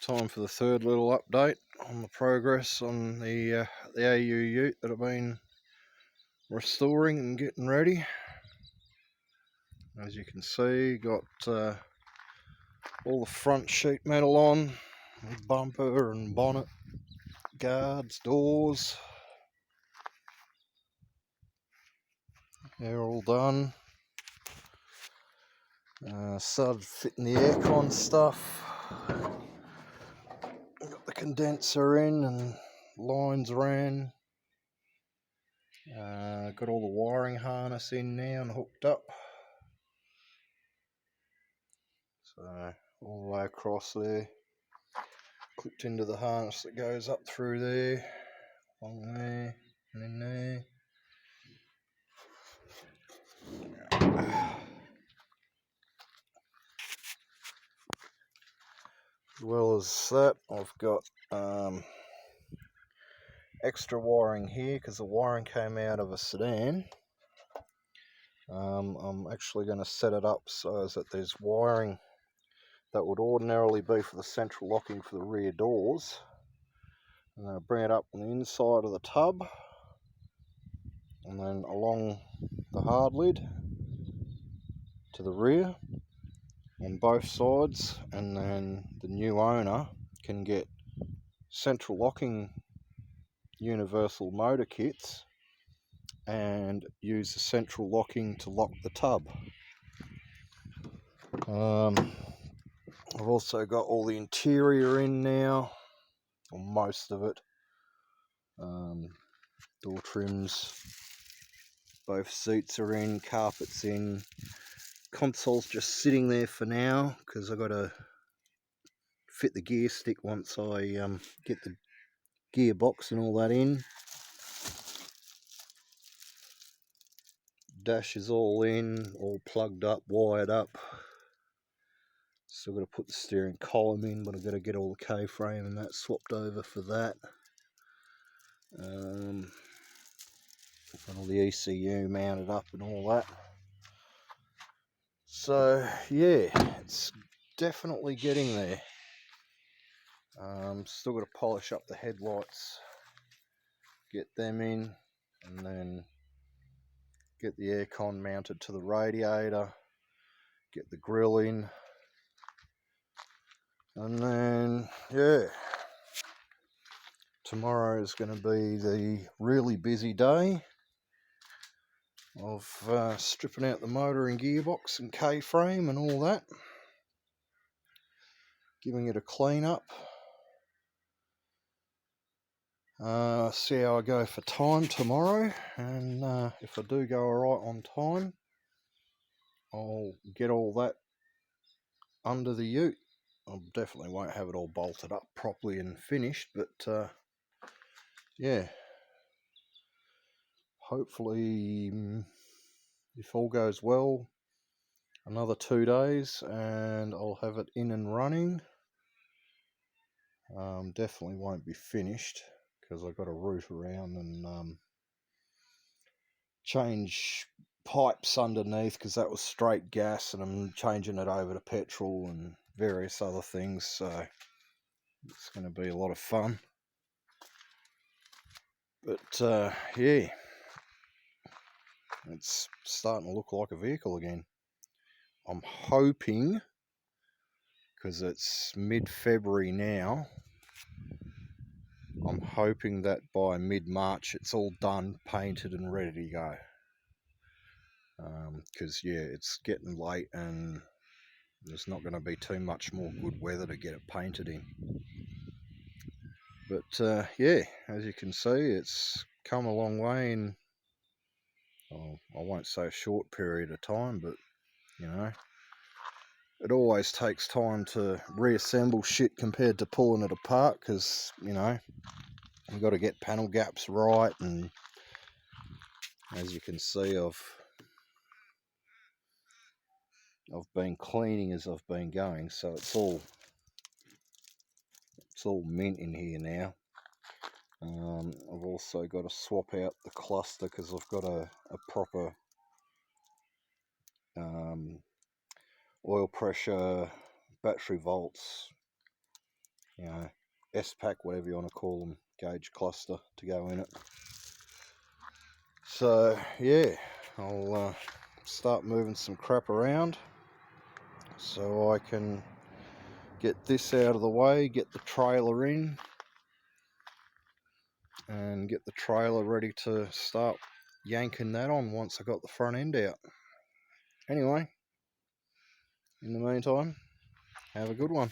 Time for the third little update on the progress on the AU ute that I've been restoring and getting ready. As you can see, got all the front sheet metal on, bumper and bonnet, guards, doors. They're all done. Started fitting the aircon stuff. Got the condenser in and lines ran. Got all the wiring harness in now and hooked up. So all the way across there, clipped into the harness that goes up through there, along there, and in there. As well as that, I've got extra wiring here because the wiring came out of a sedan. I'm actually going to set it up so that there's wiring that would ordinarily be for the central locking for the rear doors. I'm going to bring it up on the inside of the tub and then along the hard lid to the rear on both sides, and then the new owner can get central locking universal motor kits and use the central locking to lock the tub. I've also got all the interior in now, or most of it. Door trims, both seats are in, carpets in. Console's just sitting there for now because I've got to fit the gear stick once I get the gearbox and all that in. Dash is all in, all plugged up, wired up. Still got to put the steering column in, but I've got to get all the K-frame and that swapped over for that. Got all the ECU mounted up and all that. So yeah, it's definitely getting there. Still got to polish up the headlights, get them in, and then get the aircon mounted to the radiator, get the grill in, and then yeah, tomorrow is going to be the really busy day of stripping out the motor and gearbox and K-frame and all that, giving it a clean up. See how I go for time tomorrow, and if I do go alright on time, I'll get all that under the ute. I definitely won't have it all bolted up properly and finished, but yeah, hopefully, if all goes well, another 2 days and I'll have it in and running. Definitely won't be finished because I've got to root around and change pipes underneath because that was straight gas, and I'm changing it over to petrol and various other things, so it's going to be a lot of fun. But yeah, it's starting to look like a vehicle again. I'm hoping, because it's mid-February now, I'm hoping that by mid-March it's all done, painted and ready to go. Because yeah, it's getting late and there's not going to be too much more good weather to get it painted in. But yeah, as you can see, it's come a long way in, oh, I won't say a short period of time, but you know, it always takes time to reassemble shit compared to pulling it apart, because you know, you've got to get panel gaps right, and as you can see, I've been cleaning as I've been going, so it's all mint in here now. I've also got to swap out the cluster because I've got a proper oil pressure, battery volts, you know, S-Pack, whatever you want to call them, gauge cluster to go in it. So yeah, I'll start moving some crap around so I can get this out of the way, get the trailer in, and get the trailer ready to start yanking that on once I got the front end out. Anyway, in the meantime, have a good one.